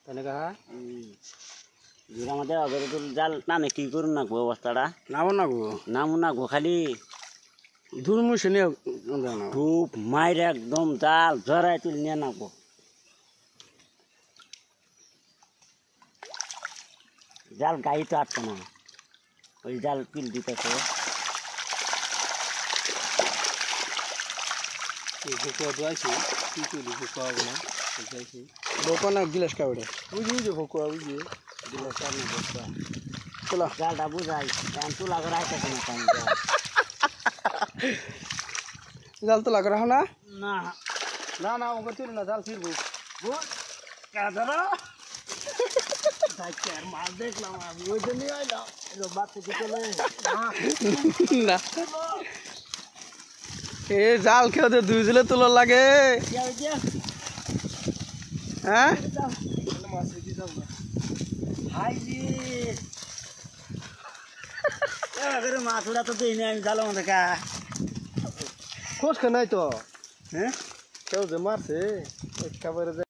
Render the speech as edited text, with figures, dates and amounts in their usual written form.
এনেকা আমাদের অগরে তো জাল নামে কি করুন না অবস্থাটা নামো না গো নামও না গো খালি ধুরমুশে নিয়ে খুব মাইরে একদম জাল জড়াই তুলে নিয়ে নাকবো জাল গাই তো আটকে না ওই জাল পিল দিতেছে ভোকুয়া দোয়াইছি কি করি ভোকুয়া হবে না ভোকুয়া না গিলাস খাবে বুঝি বুঝি ভোকুয়া বুঝি দিলে সামনে বসবা চলো জালটা বুঝাই এখন তুলা করে আইতেছে না পানি জাল তো লাগা না না না না ওকে তুলি না জাল ফিরবো মাছ দেখলাম আমি ওই জন্য বাচ্চা কি চলে না এ জাল খেয়ে দুই জলে তোলার লাগে হ্যাঁ মাছ ওটা তো দিই আমি জালো দেখা খোঁজ খে নাই তো হ্যাঁ কেউ যে মারছে একেবারে